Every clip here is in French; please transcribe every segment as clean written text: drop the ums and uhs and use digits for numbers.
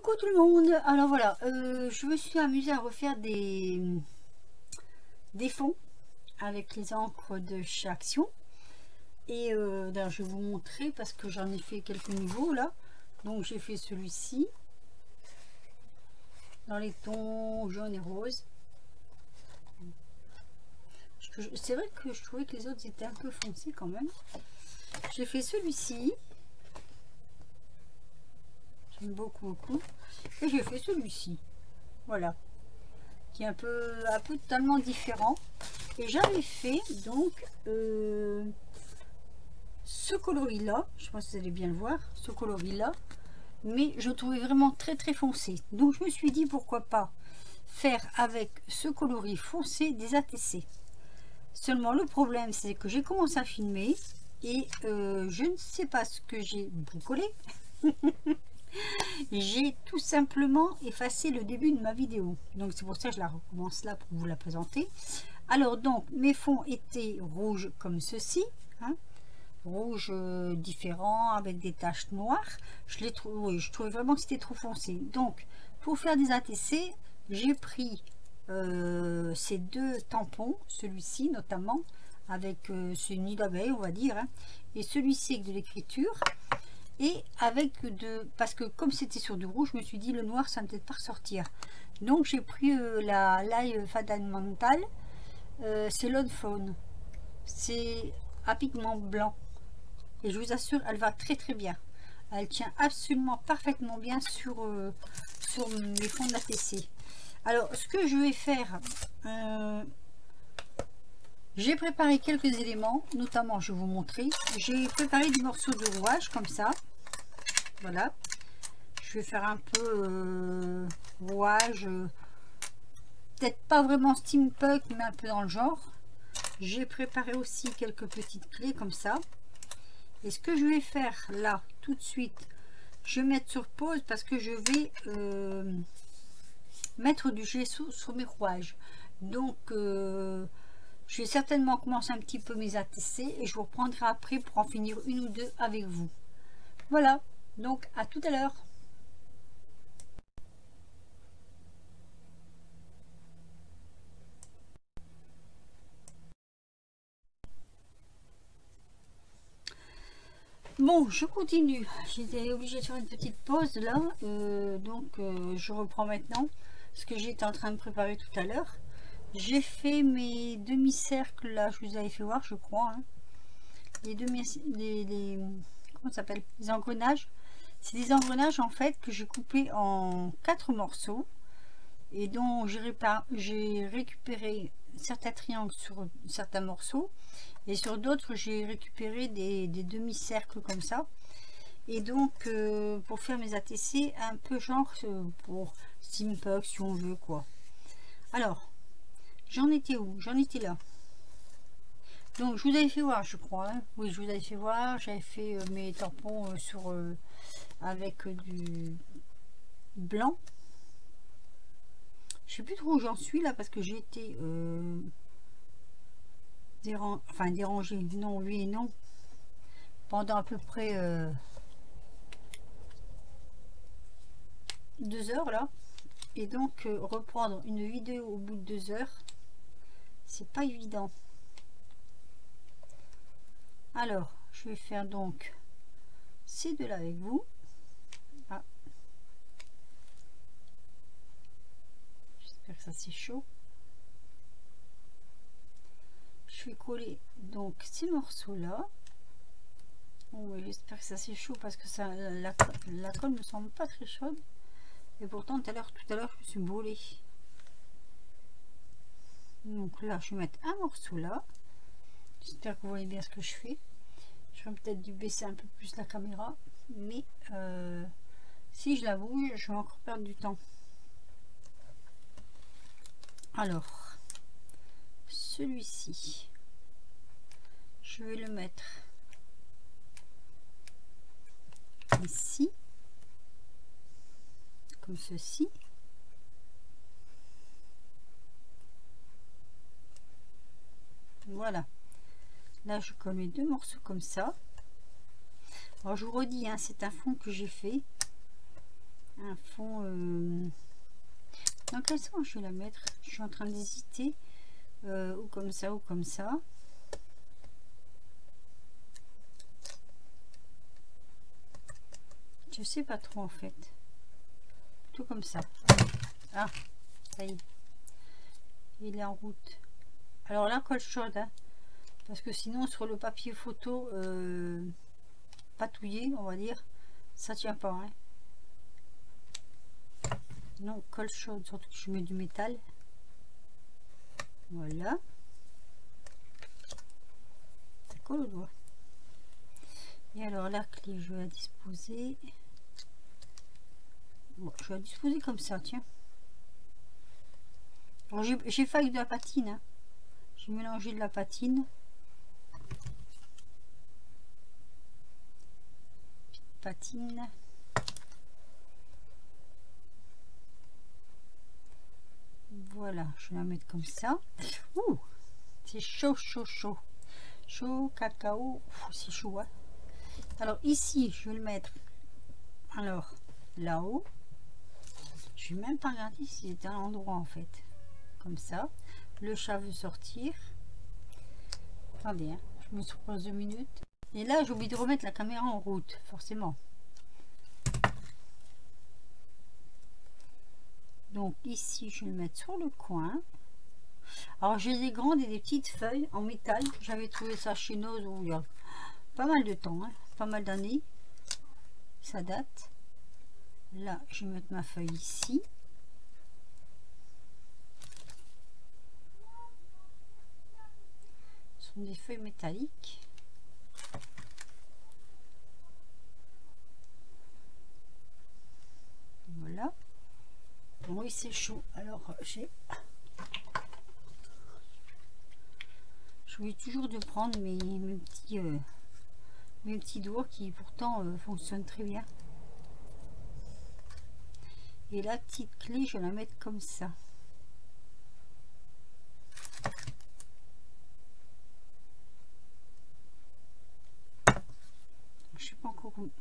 Coucou tout le monde. Alors voilà, je me suis amusée à refaire des fonds avec les encres de chez Action. Et d'ailleurs je vais vous montrer parce que j'en ai fait quelques nouveaux là. Donc j'ai fait celui-ci dans les tons jaune et rose. C'est vrai que je trouvais que les autres étaient un peu foncés quand même. J'ai fait celui-ci. J'aime beaucoup. Et j'ai fait celui-ci. Voilà. Qui est un peu totalement différent. Et j'avais fait donc ce coloris là, je pense que vous allez bien le voir, ce coloris là, mais je trouvais vraiment très foncé. Donc je me suis dit pourquoi pas faire avec ce coloris foncé des ATC. Seulement le problème c'est que j'ai commencé à filmer et je ne sais pas ce que j'ai bricolé. J'ai tout simplement effacé le début de ma vidéo, donc c'est pour ça que je la recommence là pour vous la présenter. Alors donc mes fonds étaient rouges comme ceci, hein, rouge différent avec des taches noires. Je trouvais vraiment que c'était trop foncé. Donc pour faire des ATC, j'ai pris ces deux tampons, celui-ci notamment avec ce nid d'abeille on va dire, hein, et celui-ci avec de l'écriture. Et avec parce que comme c'était sur du rouge, je me suis dit le noir ça ne peut-être pas ressortir. Donc j'ai pris la Live Fundamental, c'est l'Odd Fawn, c'est à pigment blanc et je vous assure elle va très bien. Elle tient absolument parfaitement bien sur mes fonds d'ATC. Alors ce que je vais faire, j'ai préparé quelques éléments, notamment je vais vous montrer. J'ai préparé des morceaux de rouage comme ça. Voilà, je vais faire un peu rouage, peut-être pas vraiment steampunk, mais un peu dans le genre. J'ai préparé aussi quelques petites clés comme ça. Et ce que je vais faire là, tout de suite, je vais mettre sur pause parce que je vais mettre du gesso sur mes rouages. Donc, je vais certainement commencer un petit peu mes ATC et je vous reprendrai après pour en finir une ou deux avec vous. Voilà. Donc à tout à l'heure. Bon, je continue. J'étais obligée de faire une petite pause là, je reprends maintenant ce que j'étais en train de préparer tout à l'heure. J'ai fait mes demi-cercles là, je vous avais fait voir, je crois, hein. Comment ça s'appelle, les engrenages. C'est des engrenages en fait que j'ai coupé en 4 morceaux et dont j'ai récupéré certains triangles sur certains morceaux et sur d'autres j'ai récupéré des demi-cercles comme ça. Et donc pour faire mes ATC un peu genre pour steampunk si on veut quoi. Alors j'en étais où? J'en étais là. Donc je vous avais fait voir, je crois, hein. Oui, je vous avais fait voir, j'avais fait mes tampons avec du blanc. Je sais plus trop où j'en suis là parce que j'ai été dérangé, non, oui et non, pendant à peu près 2 heures là. Et donc reprendre une vidéo au bout de 2 heures, c'est pas évident. Alors je vais faire donc ces deux là avec vous. Ah. J'espère que ça c'est chaud. Je vais coller donc ces morceaux là. Oui, j'espère que ça c'est chaud parce que ça, la colle me semble pas très chaude. Et pourtant tout à l'heure je me suis brûlée. Donc là je vais mettre un morceau là. J'espère que vous voyez bien ce que je fais. Je vais peut-être dû baisser un peu plus la caméra, mais si je la bouge je vais encore perdre du temps. Alors celui-ci je vais le mettre ici comme ceci. Voilà, là je colle mes deux morceaux comme ça. Alors je vous redis, hein, c'est un fond que j'ai fait un fond. Dans quel sens je vais la mettre? Je suis en train d'hésiter. Ou comme ça, ou comme ça. Je sais pas trop en fait. Tout comme ça. Ah, ça y est. Il est en route. Alors là, colle chaude, hein, parce que sinon sur le papier photo patouillé, on va dire, ça tient pas. Hein. Non, colle chaude, surtout que je mets du métal. Voilà. Ça colle au doigt. Et alors la clé, je vais la disposer. Bon, je vais la disposer comme ça, tiens. J'ai fait avec de la patine. Hein. J'ai mélangé de la patine. Patine. Voilà, je vais la mettre comme ça. Ouh, c'est chaud, chaud, chaud. Chaud, cacao. C'est chaud. Hein. Alors ici, je vais le mettre. Alors, là-haut. Je vais même pas regarder si c'était un endroit en fait. Comme ça. Le chat veut sortir. Attendez, hein, je me suis pose 2 minutes. Et là, j'ai oublié de remettre la caméra en route, forcément. Donc ici, je vais le mettre sur le coin. Alors j'ai des grandes et des petites feuilles en métal. J'avais trouvé ça chez Nose où il y a pas mal de temps, hein, pas mal d'années. Ça date. Là, je vais mettre ma feuille ici. Ce sont des feuilles métalliques. Voilà. Oui, c'est chaud. Alors, je oublie toujours de prendre mes petits doigts qui pourtant fonctionnent très bien. Et la petite clé, je vais la mettre comme ça. Je sais pas encore où.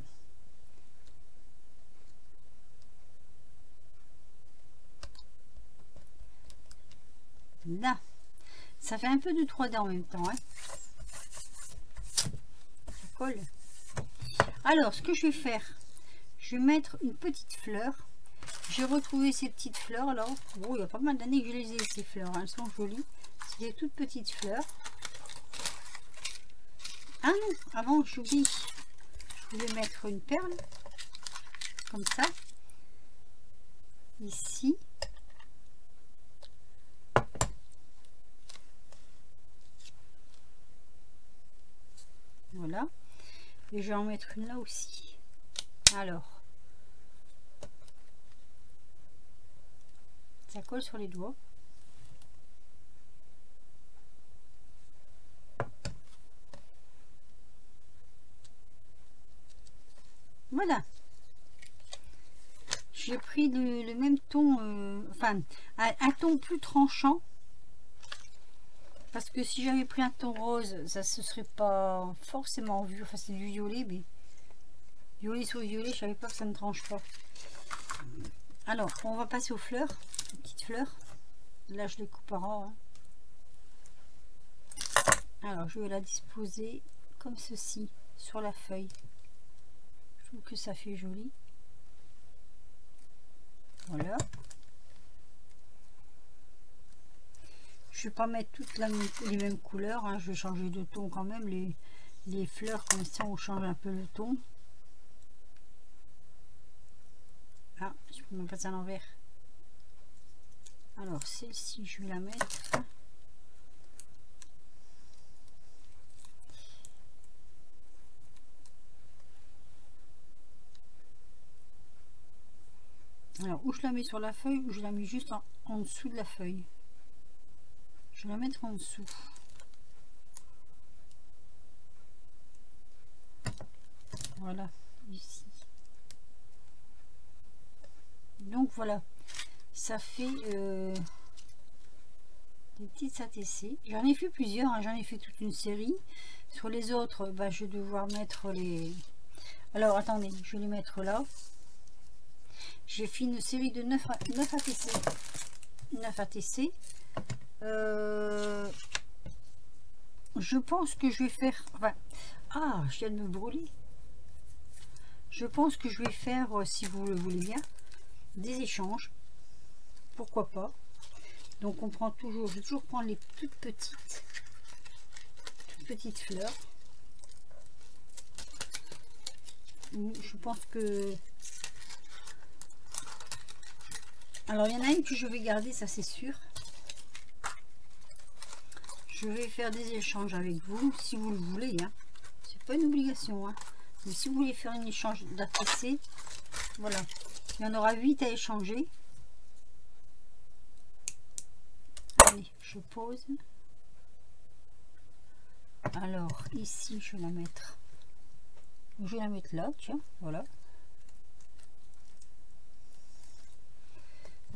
Là, ça fait un peu de 3D en même temps. Hein. Ça colle. Alors, ce que je vais faire, je vais mettre une petite fleur. J'ai retrouvé ces petites fleurs. Alors, bon, il y a pas mal d'années que je les ai, ces fleurs. Hein. Elles sont jolies. C'est des toutes petites fleurs. Ah non, avant, j'oublie. Je vais mettre une perle. Comme ça. Ici. Voilà. Et je vais en mettre une là aussi. Alors. Ça colle sur les doigts. Voilà. J'ai pris le même ton, enfin un ton plus tranchant. Parce que si j'avais pris un ton rose, ça se serait pas forcément vu. Enfin, c'est du violet, mais violet sur violet, je savais pas que ça ne tranche pas. Alors, on va passer aux fleurs, les petites fleurs. Là, je les couperai. Hein. Alors, je vais la disposer comme ceci sur la feuille. Je trouve que ça fait joli. Voilà. Je vais pas mettre toutes les mêmes couleurs, hein. Je vais changer de ton quand même. Les fleurs comme ça, on change un peu le ton. Ah, je peux me passer à l'envers. Alors celle-ci, je vais la mettre. Alors où je la mets sur la feuille, ou je la mets juste en dessous de la feuille. Je vais la mettre en dessous. Voilà, ici. Donc voilà, ça fait des petites ATC. J'en ai fait plusieurs, hein, j'en ai fait toute une série. Sur les autres, bah, je vais devoir mettre les... Alors attendez, je vais les mettre là. J'ai fait une série de 9 ATC. 9 ATC. Je pense que je vais faire... Enfin, ah, je viens de me brûler. Je pense que je vais faire, si vous le voulez bien, des échanges. Pourquoi pas. Donc on prend toujours, je vais toujours prendre les toutes petites fleurs. Je pense que... Alors il y en a une que je vais garder, ça c'est sûr. Je vais faire des échanges avec vous, si vous le voulez. Hein. C'est pas une obligation. Hein. Mais si vous voulez faire un échange d'ATC, voilà. Il y en aura 8 à échanger. Allez, je pose. Alors, ici, je vais la mettre. Je vais la mettre là, tiens, voilà.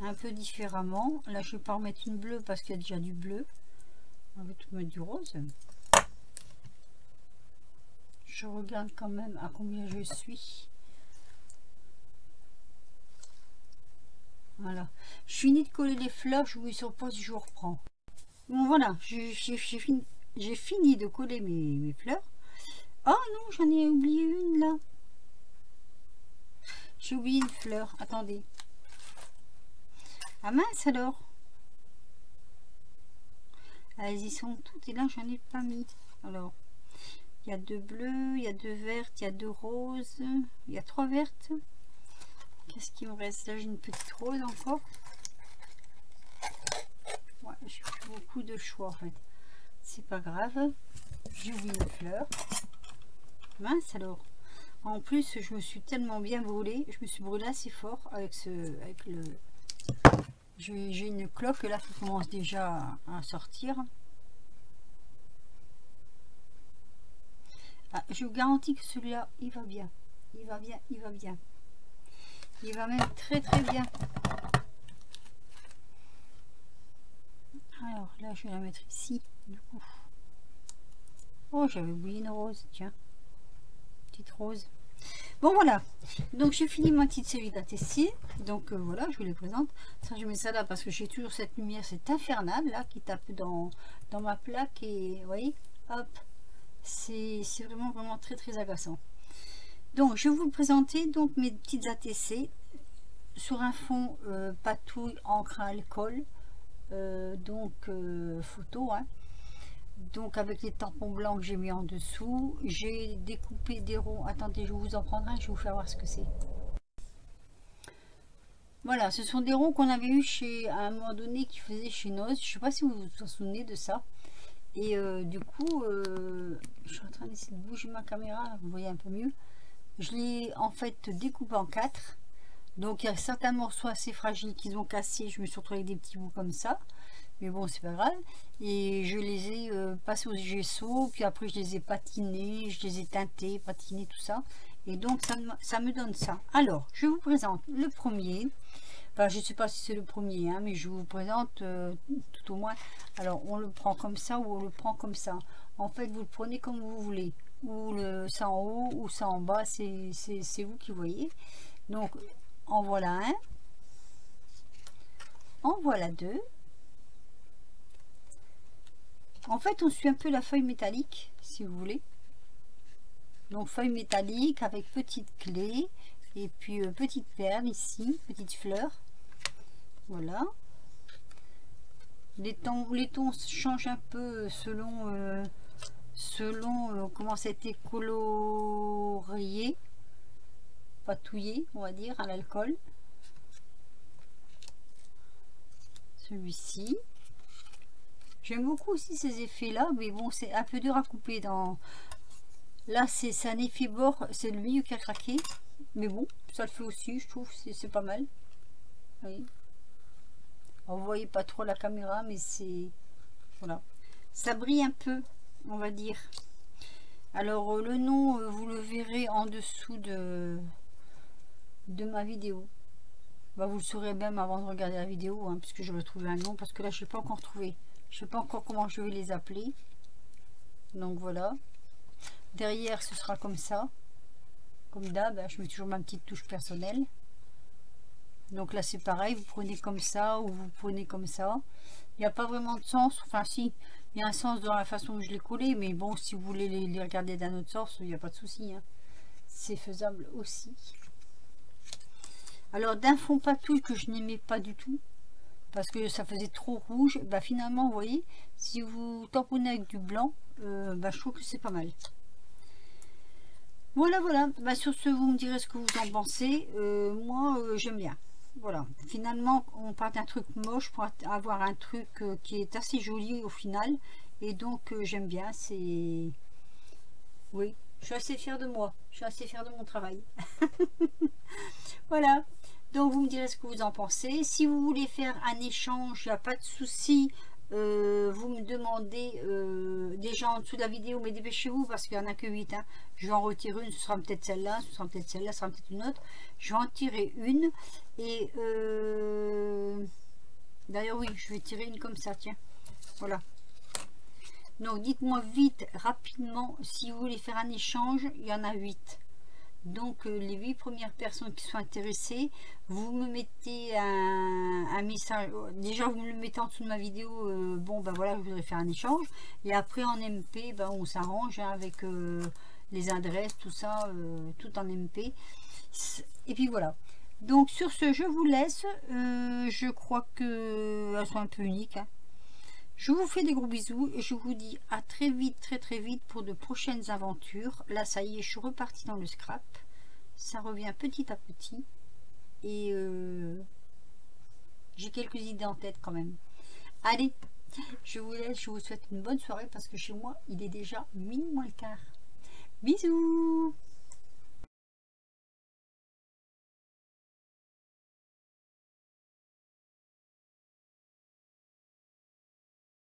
Un peu différemment. Là, je vais pas remettre une bleue parce qu'il y a déjà du bleu. On va tout mettre du rose. Je regarde quand même à combien je suis. Voilà. Je finis de coller les fleurs. Je vous sur pause, je vous reprends. Bon, voilà. J'ai fini de coller mes fleurs. Oh non, j'en ai oublié une là. J'ai oublié une fleur. Attendez. Ah mince alors. Elles y sont toutes et là j'en ai pas mis. Alors, il y a 2 bleus, il y a 2 vertes, il y a 2 roses, il y a 3 vertes. Qu'est-ce qui me reste là? J'ai une petite rose encore. Ouais, j'ai plus beaucoup de choix en fait. C'est pas grave. J'ai oublié une fleur. Mince alors. En plus, je me suis tellement bien brûlée. Je me suis brûlée assez fort avec le... J'ai une cloque là qui commence déjà à sortir. Ah, je vous garantis que celui-là, il va bien. Il va bien, il va bien. Il va même très très bien. Alors là, je vais la mettre ici, du coup. Oh, j'avais oublié une rose, tiens. Petite rose. Bon, voilà. Donc, j'ai fini ma petite série d'ATC. Donc, voilà, je vous les présente. Ça, je mets ça là parce que j'ai toujours cette lumière, c'est infernal, là, qui tape dans ma plaque. Et, vous voyez, hop. C'est vraiment très, très agaçant. Donc, je vais vous présenter donc mes petites ATC sur un fond patouille, encre à alcool. Photo, hein. Donc avec les tampons blancs que j'ai mis en dessous, j'ai découpé des ronds. Attendez, je vais vous en prendre un, je vais vous faire voir ce que c'est. Voilà, ce sont des ronds qu'on avait eu à un moment donné qui faisait chez Noz. Je sais pas si vous vous souvenez de ça. Et du coup, je suis en train d'essayer de bouger ma caméra, vous voyez un peu mieux. Je l'ai en fait découpé en 4. Donc il y a certains morceaux assez fragiles qu'ils ont cassés. Je me suis retrouvée avec des petits bouts comme ça. Mais bon, c'est pas grave. Et je les ai passés au gesso. Puis après, je les ai patinés. Je les ai teintés, patinés, tout ça. Et donc, ça me donne ça. Alors, je vous présente le premier. Enfin, je ne sais pas si c'est le premier, hein, mais je vous présente tout au moins. Alors, on le prend comme ça ou on le prend comme ça. En fait, vous le prenez comme vous voulez. Ou ça en haut ou ça en bas. C'est vous qui voyez. Donc, en voilà un. En voilà deux. En fait, on suit un peu la feuille métallique, si vous voulez. Donc, feuille métallique avec petite clé. Et puis, petite perle ici, petite fleur. Voilà. Les tons changent un peu selon comment ça a été colorié. Patouillé, on va dire, à l'alcool. Celui-ci. J'aime beaucoup aussi ces effets-là, mais bon, c'est un peu dur à couper. Là, c'est un effet bord, c'est le milieu qui a craqué. Mais bon, ça le fait aussi, je trouve, c'est pas mal. Oui. Vous voyez pas trop la caméra, mais c'est... Voilà. Ça brille un peu, on va dire. Alors, le nom, vous le verrez en dessous de ma vidéo. Bah, vous le saurez même avant de regarder la vidéo, hein, puisque je vais trouver un nom, parce que là, je n'ai pas encore trouvé. Je sais pas encore comment je vais les appeler. Donc voilà. Derrière, ce sera comme ça. Comme d'hab, je mets toujours ma petite touche personnelle. Donc là c'est pareil, vous prenez comme ça ou vous prenez comme ça. Il n'y a pas vraiment de sens, enfin si, il y a un sens dans la façon dont je l'ai collé, mais bon, si vous voulez les regarder d'un autre sens, il n'y a pas de souci, hein. C'est faisable aussi. Alors d'un fond patouille que je n'aimais pas du tout, parce que ça faisait trop rouge, bah finalement vous voyez, si vous tamponnez avec du blanc, bah, je trouve que c'est pas mal. Voilà, voilà, bah, sur ce vous me direz ce que vous en pensez. Moi j'aime bien. Voilà, finalement on part d'un truc moche pour avoir un truc qui est assez joli au final, et donc j'aime bien. C'est, oui, je suis assez fière de moi, je suis assez fière de mon travail. Voilà, donc vous me direz ce que vous en pensez. Si vous voulez faire un échange, il n'y a pas de souci. Vous me demandez déjà en dessous de la vidéo, mais dépêchez-vous parce qu'il n'y en a que 8, hein. Je vais en retirer une, ce sera peut-être celle-là, ce sera peut-être celle-là, ce sera peut-être une autre. Je vais en tirer une. Et d'ailleurs oui, je vais tirer une comme ça, tiens. Voilà. Donc dites-moi vite, rapidement, si vous voulez faire un échange, il y en a 8. Donc les 8 premières personnes qui sont intéressées, vous me mettez un message, déjà vous me le mettez en dessous de ma vidéo, bon ben voilà, je voudrais faire un échange, et après en MP, ben, on s'arrange hein, avec les adresses, tout ça, tout en MP, et puis voilà. Donc sur ce, je vous laisse, je crois que elles sont un peu uniques, hein. Je vous fais des gros bisous et je vous dis à très vite, très vite pour de prochaines aventures. Là, ça y est, je suis repartie dans le scrap. Ça revient petit à petit. Et j'ai quelques idées en tête quand même. Allez, je vous laisse, je vous souhaite une bonne soirée parce que chez moi, il est déjà minuit moins le quart. Bisous!